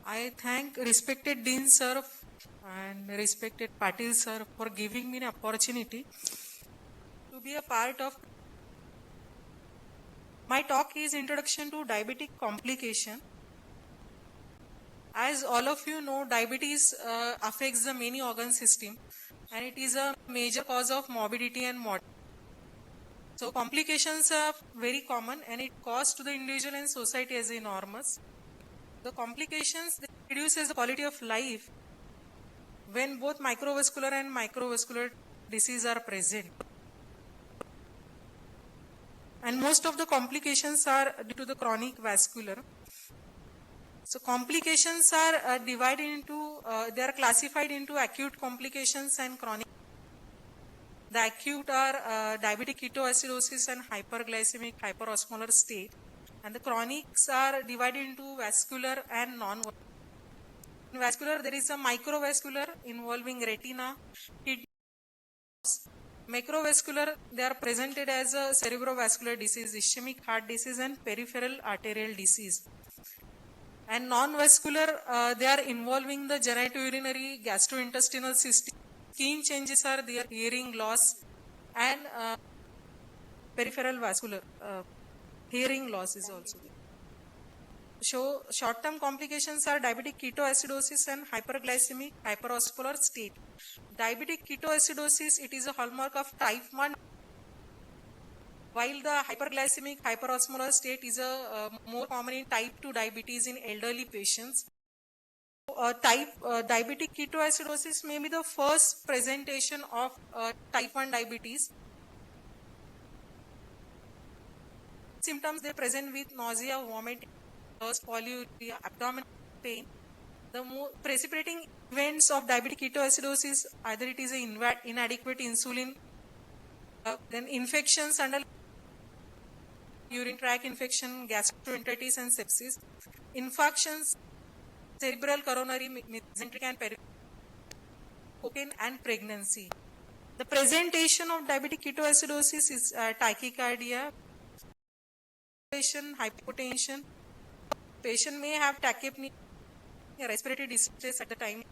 I thank respected Dean sir and respected Patil sir for giving me an opportunity to be a part of. My talk is introduction to diabetic complication. As all of you know, diabetes affects the many organ system and it is a major cause of morbidity and mortality. So complications are very common and it costs to the individual and society as enormous. The complications reduces the quality of life when both microvascular and macrovascular disease are present. And most of the complications are due to the chronic vascular. So complications are divided into, they are classified into acute complications and chronic. The acute are diabetic ketoacidosis and hyperglycemic hyperosmolar state. And the chronics are divided into vascular and non-vascular. In vascular, there is a microvascular involving retina, kidney. Macrovascular, they are presented as a cerebrovascular disease, ischemic heart disease and peripheral arterial disease. And non-vascular, they are involving the genitourinary gastrointestinal system. Skin changes are there, hearing loss and peripheral vascular, hearing loss is also there. So short-term complications are diabetic ketoacidosis and hyperglycemic hyperosmolar state. Diabetic ketoacidosis, it is a hallmark of type 1, while the hyperglycemic hyperosmolar state is a more common in type 2 diabetes in elderly patients. Diabetic ketoacidosis may be the first presentation of type 1 diabetes. Symptoms, they present with nausea, vomiting, thirst, polyuria, abdominal pain. The more precipitating events of diabetic ketoacidosis, either it is an inadequate insulin, then infections under urine tract infection, gastroenteritis and sepsis, infections, cerebral coronary, mesenteric and cocaine and pregnancy. The presentation of diabetic ketoacidosis is tachycardia, hypotension. Patient may have tachypnea, respiratory distress at the time.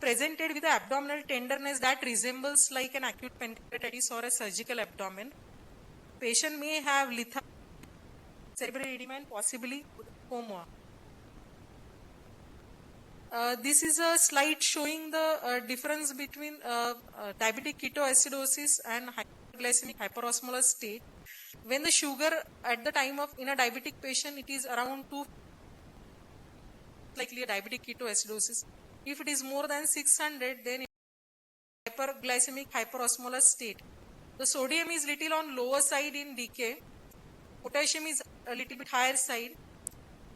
Presented with abdominal tenderness that resembles like an acute pancreatitis or a surgical abdomen. Patient may have lethargy, cerebral edema and possibly coma. This is a slide showing the difference between diabetic ketoacidosis and hyperglycemic hyperosmolar state. When the sugar at the time of in a diabetic patient, it is around 2, likely a diabetic ketoacidosis. If it is more than 600, then it is hyperglycemic hyperosmolar state. The sodium is little on lower side in decay. Potassium is a little bit higher side.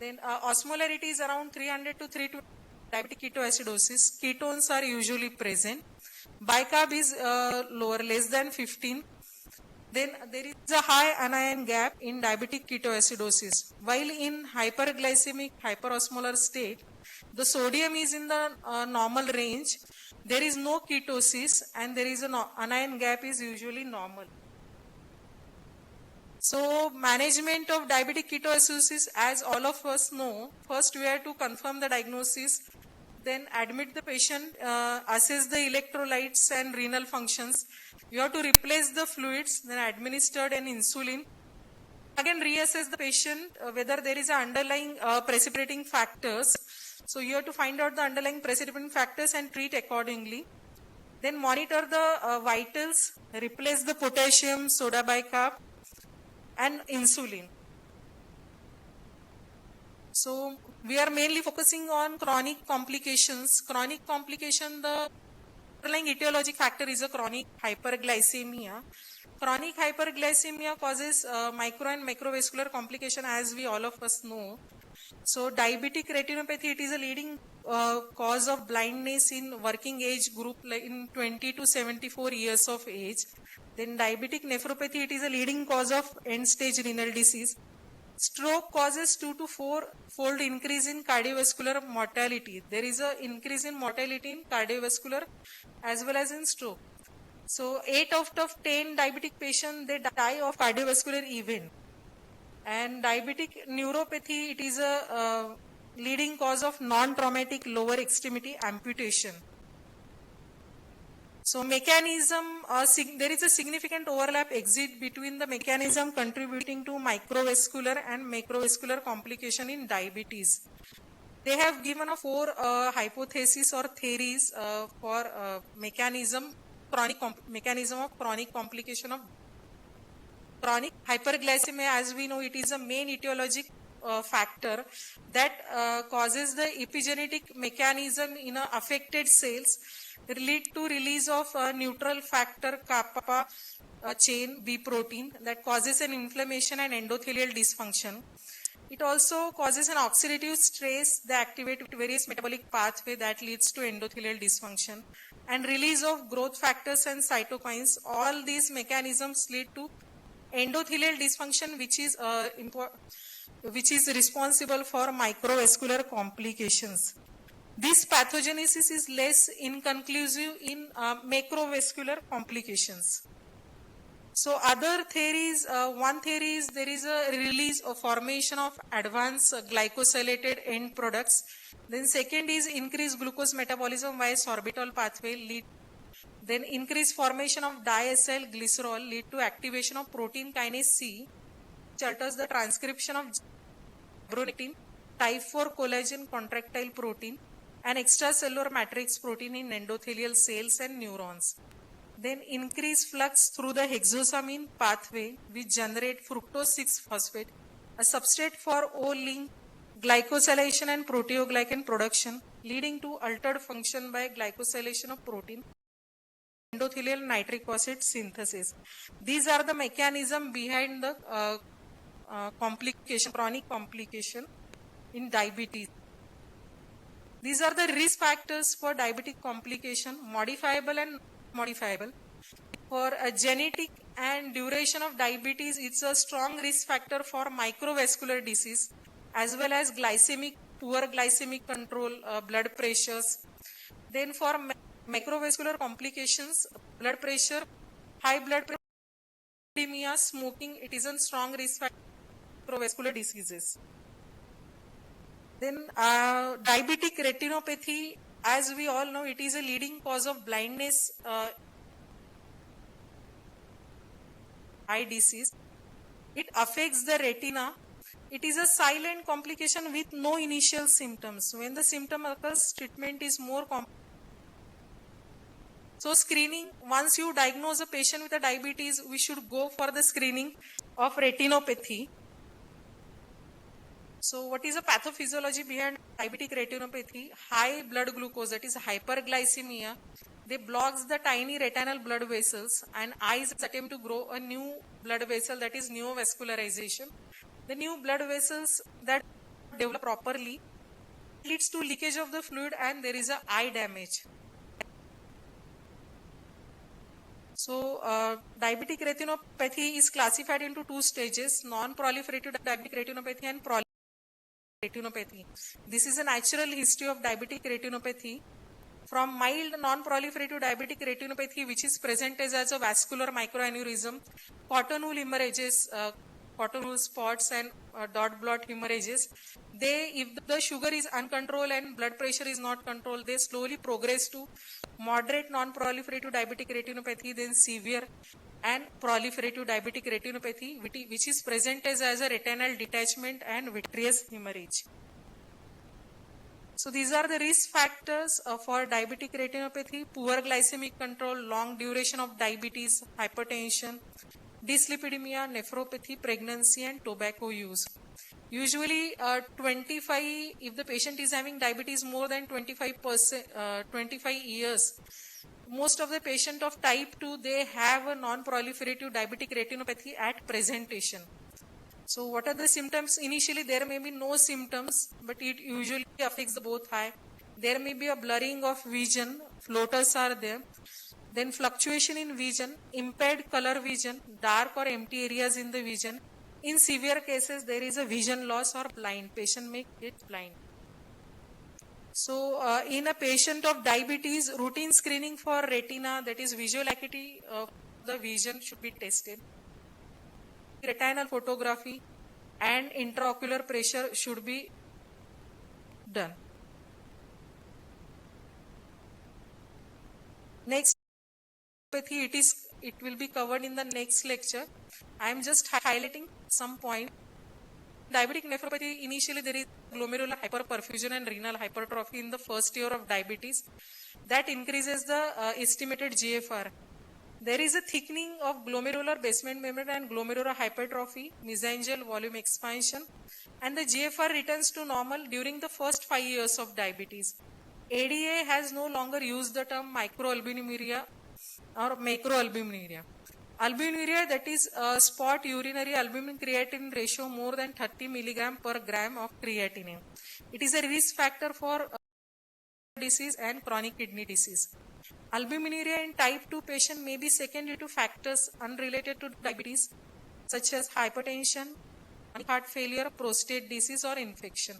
Then osmolarity is around 300 to 320. Diabetic ketoacidosis. Ketones are usually present. Bicarb is lower, less than 15. Then there is a high anion gap in diabetic ketoacidosis. While in hyperglycemic hyperosmolar state, the sodium is in the normal range. There is no ketosis and there is an anion gap is usually normal. So management of diabetic ketoacidosis, as all of us know, first we have to confirm the diagnosis, then admit the patient, assess the electrolytes and renal functions. You have to replace the fluids, then administered an insulin. Again reassess the patient whether there is an underlying precipitating factors. So you have to find out the underlying precipitating factors and treat accordingly. Then monitor the vitals, replace the potassium, soda bicarb and insulin. So we are mainly focusing on chronic complications. Chronic complication, the underlying etiologic factor is a chronic hyperglycemia. Chronic hyperglycemia causes micro and macrovascular complication, as we all of us know. So diabetic retinopathy, it is a leading cause of blindness in working age group, like in 20 to 74 years of age. Then diabetic nephropathy, it is a leading cause of end-stage renal disease. Stroke causes 2 to 4-fold increase in cardiovascular mortality. There is an increase in mortality in cardiovascular as well as in stroke. So 8 out of 10 diabetic patients, they die of cardiovascular event. And diabetic neuropathy, it is a leading cause of non-traumatic lower extremity amputation. So mechanism, there is a significant overlap exist between the mechanism contributing to microvascular and macrovascular complication in diabetes. They have given a 4 hypotheses or theories for mechanism of chronic complication of chronic hyperglycemia. As we know, it is a main etiologic factor that causes the epigenetic mechanism in affected cells lead to release of neutral factor kappa chain B protein that causes an inflammation and endothelial dysfunction. It also causes an oxidative stress that activates various metabolic pathway that leads to endothelial dysfunction and release of growth factors and cytokines. All these mechanisms lead to endothelial dysfunction, which is responsible for microvascular complications. This pathogenesis is less inconclusive in macrovascular complications. So other theories, one theory is there is a release or formation of advanced glycosylated end products. Then second is increased glucose metabolism via sorbitol pathway then increased formation of diacyl glycerol lead to activation of protein kinase C, which alters the transcription of fibronectin, type 4 collagen contractile protein, and extracellular matrix protein in endothelial cells and neurons. Then increased flux through the hexosamine pathway, which generate fructose 6-phosphate, a substrate for O-link glycosylation and proteoglycan production, leading to altered function by glycosylation of protein, endothelial nitric acid synthesis. These are the mechanism behind the chronic complication in diabetes. These are the risk factors for diabetic complication, modifiable and modifiable. For a genetic and duration of diabetes, it's a strong risk factor for microvascular disease as well as poor glycemic control, blood pressures. Then for macrovascular complications, blood pressure, high blood pressure, anemia, smoking, it is a strong risk factor for macrovascular diseases. Then diabetic retinopathy, as we all know, it is a leading cause of blindness, eye disease. It affects the retina. It is a silent complication with no initial symptoms. When the symptom occurs, treatment is more complex. So screening, once you diagnose a patient with a diabetes, we should go for the screening of retinopathy. So what is the pathophysiology behind diabetic retinopathy? High blood glucose, that is hyperglycemia. They blocks the tiny retinal blood vessels and eyes attempt to grow a new blood vessel, that is neovascularization. The new blood vessels that develop properly leads to leakage of the fluid and there is a eye damage. So diabetic retinopathy is classified into 2 stages, non-proliferative diabetic retinopathy and proliferative retinopathy. This is a natural history of diabetic retinopathy. From mild non-proliferative diabetic retinopathy, which is presented as a vascular microaneurysm, cotton wool hemorrhages, cotton wool spots and dot blot hemorrhages, if the sugar is uncontrolled and blood pressure is not controlled, they slowly progress to moderate non-proliferative diabetic retinopathy, then severe and proliferative diabetic retinopathy, which is presented as a retinal detachment and vitreous hemorrhage. So these are the risk factors for diabetic retinopathy: poor glycemic control, long duration of diabetes, hypertension, dyslipidemia, nephropathy, pregnancy and tobacco use. Usually 25, if the patient is having diabetes more than 25 years, most of the patient of type 2, they have a non-proliferative diabetic retinopathy at presentation. So what are the symptoms? Initially there may be no symptoms, but it usually affects the both eye. There may be a blurring of vision, floaters are there. Then fluctuation in vision, impaired color vision, dark or empty areas in the vision. In severe cases, there is a vision loss or blind. Patient may get blind. So in a patient of diabetes, routine screening for retina, that is visual acuity of the vision, should be tested. Retinal photography and intraocular pressure should be done. Next, it will be covered in the next lecture. I am just highlighting some point. Diabetic nephropathy, initially there is glomerular hyperperfusion and renal hypertrophy in the first year of diabetes. That increases the estimated GFR. There is a thickening of glomerular basement membrane and glomerular hypertrophy, mesangial volume expansion, and the GFR returns to normal during the first 5 years of diabetes. ADA has no longer used the term microalbuminuria or macroalbuminuria. Albuminuria, that is spot urinary albumin creatinine ratio more than 30 milligram per gram of creatinine. It is a risk factor for disease and chronic kidney disease. Albuminuria in type 2 patient may be secondary to factors unrelated to diabetes such as hypertension, heart failure, prostate disease or infection.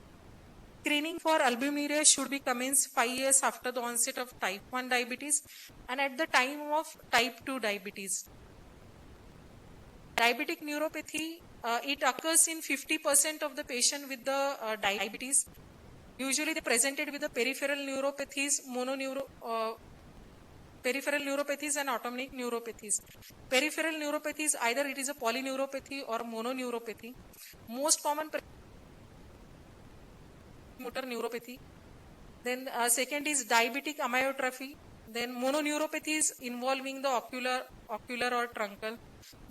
Screening for albuminuria should be commenced 5 years after the onset of type 1 diabetes and at the time of type 2 diabetes. Diabetic neuropathy, it occurs in 50% of the patient with the diabetes. Usually they presented with the peripheral neuropathies, peripheral neuropathies and autonomic neuropathies. Peripheral neuropathies, either it is a polyneuropathy or mononeuropathy. Most common motor neuropathy. Then second is diabetic amyotrophy. Then mononeuropathies involving the ocular or truncal.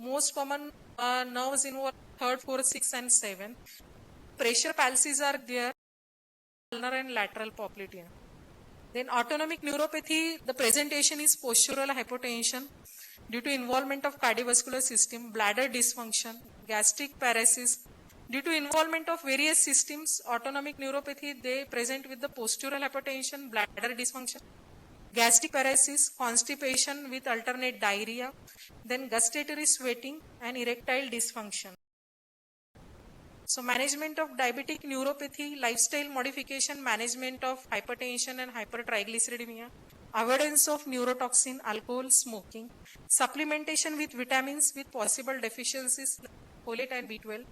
Most common nerves involve third, fourth, sixth and seventh. Pressure palsies are there, ulnar and lateral popliteal. Then autonomic neuropathy, the presentation is postural hypotension due to involvement of cardiovascular system, bladder dysfunction, gastric paresis. Due to involvement of various systems, autonomic neuropathy, they present with the postural hypertension, bladder dysfunction, gastric paresis, constipation with alternate diarrhea, then gustatory sweating and erectile dysfunction. So management of diabetic neuropathy, lifestyle modification, management of hypertension and hypertriglyceridemia, avoidance of neurotoxin, alcohol, smoking, supplementation with vitamins with possible deficiencies, folate and B12,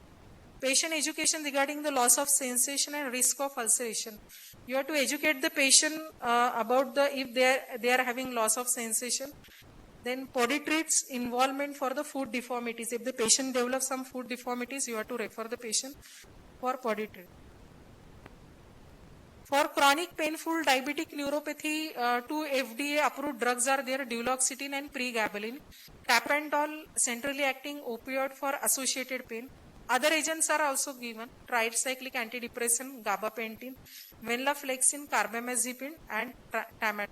patient education regarding the loss of sensation and risk of ulceration. You have to educate the patient about if they are having loss of sensation. Then podiatrists involvement for the food deformities. If the patient develops some food deformities, you have to refer the patient for podiatry. For chronic painful diabetic neuropathy, two FDA approved drugs are there, duloxetine and pregabalin. Tapentol, centrally acting opioid for associated pain. Other agents are also given, tricyclic antidepressant, gabapentin, venlafaxine, carbamazepine and tramadol.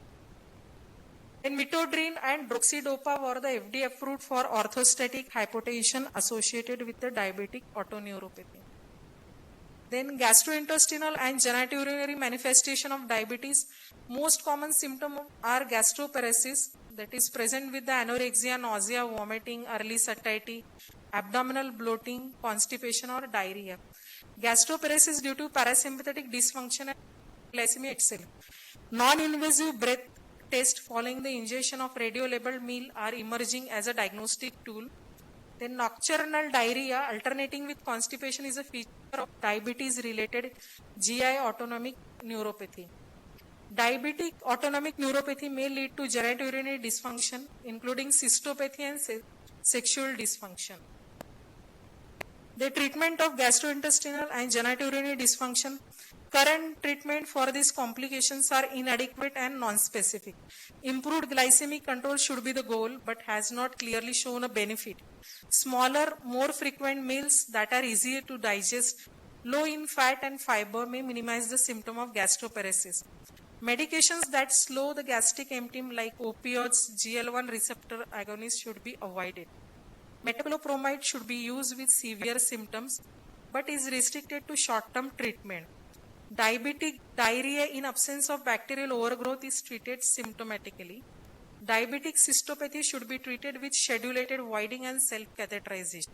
And mitodrine and droxidopa were the FDA approved for orthostatic hypotension associated with the diabetic autoneuropathy. Then gastrointestinal and genitourinary manifestation of diabetes. Most common symptoms are gastroparesis, that is present with the anorexia, nausea, vomiting, early satiety, abdominal bloating, constipation or diarrhea. Gastroparesis due to parasympathetic dysfunction and glycemia itself. Non-invasive breath test following the ingestion of radio-labeled meal are emerging as a diagnostic tool. Then nocturnal diarrhea alternating with constipation is a feature of diabetes-related GI autonomic neuropathy. Diabetic autonomic neuropathy may lead to genitourinary dysfunction, including cystopathy and sexual dysfunction. The treatment of gastrointestinal and genitourinary dysfunction. Current treatment for these complications are inadequate and non-specific. Improved glycemic control should be the goal, but has not clearly shown a benefit. Smaller, more frequent meals that are easier to digest, low in fat and fiber may minimize the symptom of gastroparesis. Medications that slow the gastric emptying like opioids, GL1 receptor agonists should be avoided. Metoprolol should be used with severe symptoms, but is restricted to short-term treatment. Diabetic diarrhea in absence of bacterial overgrowth is treated symptomatically. Diabetic cystopathy should be treated with schedulated voiding and self-catheterization.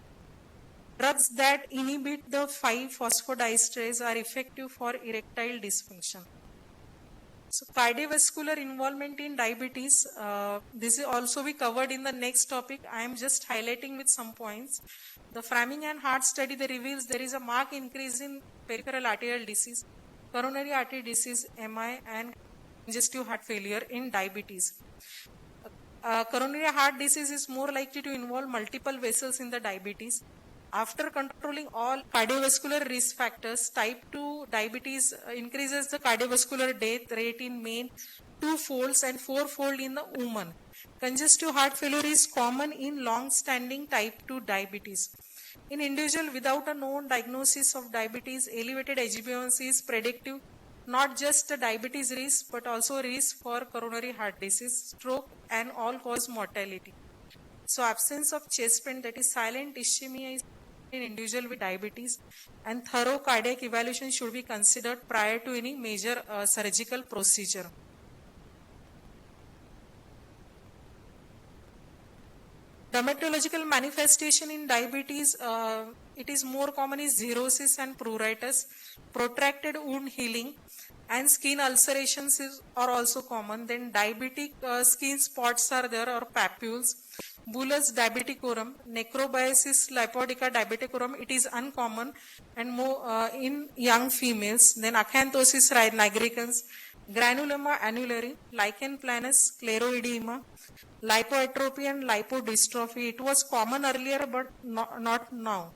Drugs that inhibit the 5-phosphodiesterase are effective for erectile dysfunction. So cardiovascular involvement in diabetes, this is also be covered in the next topic. I am just highlighting with some points. The Framingham heart study that reveals there is a marked increase in peripheral arterial disease. coronary artery disease, MI, and congestive heart failure in diabetes. Coronary heart disease is more likely to involve multiple vessels in the diabetes. After controlling all cardiovascular risk factors, type 2 diabetes increases the cardiovascular death rate in men twofolds and fourfold in the woman. Congestive heart failure is common in long-standing type 2 diabetes. In individual without a known diagnosis of diabetes, elevated HbA1c is predictive not just a diabetes risk but also risk for coronary heart disease, stroke, and all-cause mortality. So absence of chest pain, that is silent ischemia, is in individual with diabetes, and thorough cardiac evaluation should be considered prior to any major surgical procedure. Dermatological manifestation in diabetes, it is more common is xerosis and pruritus, protracted wound healing, and skin ulcerations are also common. Then diabetic skin spots are there, or papules. Bullous diabeticorum, necrobiosis lipoidica diabeticorum, it is uncommon and more in young females. Then acanthosis nigricans, granuloma annulare, lichen planus, scleroedema, lipoatrophy and lipodystrophy. It was common earlier but not now.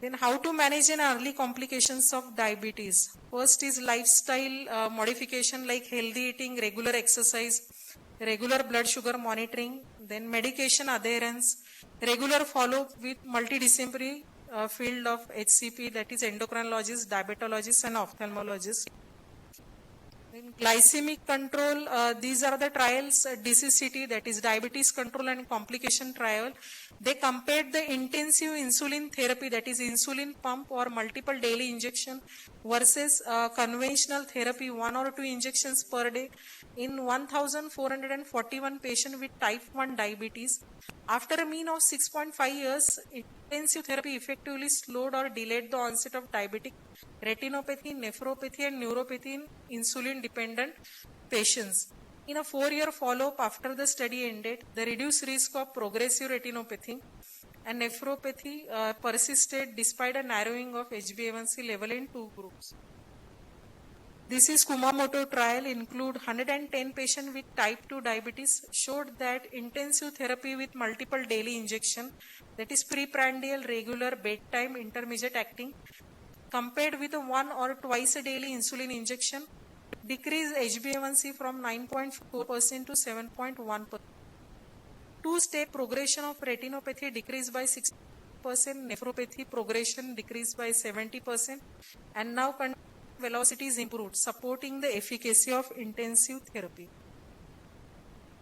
Then how to manage an early complications of diabetes? First is lifestyle modification like healthy eating, regular exercise, regular blood sugar monitoring, then medication adherence, regular follow-up with multidisciplinary field of HCP, that is endocrinologist, diabetologist, and ophthalmologist. In glycemic control, these are the trials, DCCT, that is diabetes control and complication trial. They compared the intensive insulin therapy, that is insulin pump or multiple daily injection, versus conventional therapy, 1 or 2 injections per day, in 1,441 patients with type 1 diabetes. After a mean of 6.5 years, intensive therapy effectively slowed or delayed the onset of diabetic retinopathy, nephropathy, and neuropathy in insulin-dependent patients. In a 4-year follow-up after the study ended, the reduced risk of progressive retinopathy and nephropathy persisted despite a narrowing of HbA1c level in 2 groups. This is Kumamoto trial, include 110 patients with type 2 diabetes, showed that intensive therapy with multiple daily injection, that is preprandial, regular, bedtime, intermediate acting, compared with a 1 or twice a daily insulin injection, decreased HbA1c from 9.4% to 7.1%. Two-step progression of retinopathy decreased by 6%, nephropathy progression decreased by 70%, and now velocity is improved, supporting the efficacy of intensive therapy.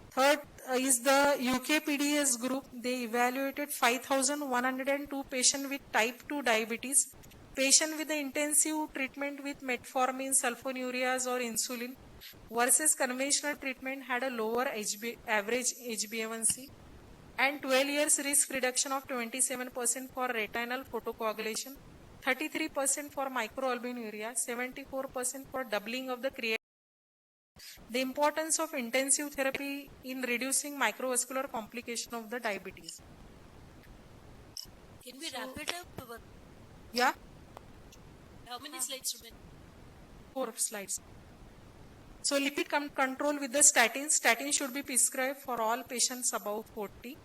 Third is the UKPDS group. They evaluated 5,102 patients with type 2 diabetes. Patient with the intensive treatment with metformin, sulfonylureas, or insulin versus conventional treatment had a lower average HbA1c and 12 years risk reduction of 27% for retinal photocoagulation, 33% for microalbuminuria, 74% for doubling of the creatinine. The importance of intensive therapy in reducing microvascular complication of the diabetes. Can we wrap it up? Yeah. How many slides remain? 4 slides. So lipid control with the statin. Statin should be prescribed for all patients above 40.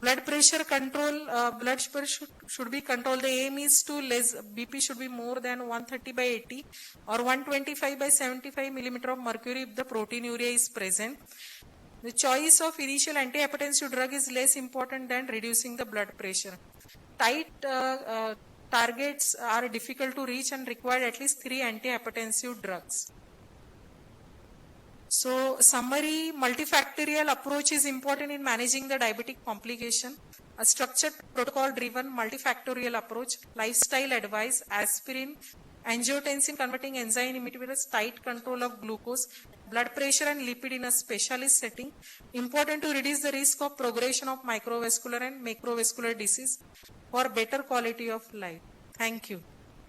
Blood pressure control, blood pressure should be controlled. The aim is to BP should be more than 130/80 or 125/75 millimeter of mercury if the proteinuria is present. The choice of initial antihypertensive drug is less important than reducing the blood pressure. Tight targets are difficult to reach and require at least 3 antihypertensive drugs. So, summary, multifactorial approach is important in managing the diabetic complication. A structured protocol-driven multifactorial approach, lifestyle advice, aspirin, angiotensin converting enzyme inhibitors, tight control of glucose, blood pressure and lipid in a specialist setting. Important to reduce the risk of progression of microvascular and macrovascular disease for better quality of life. Thank you.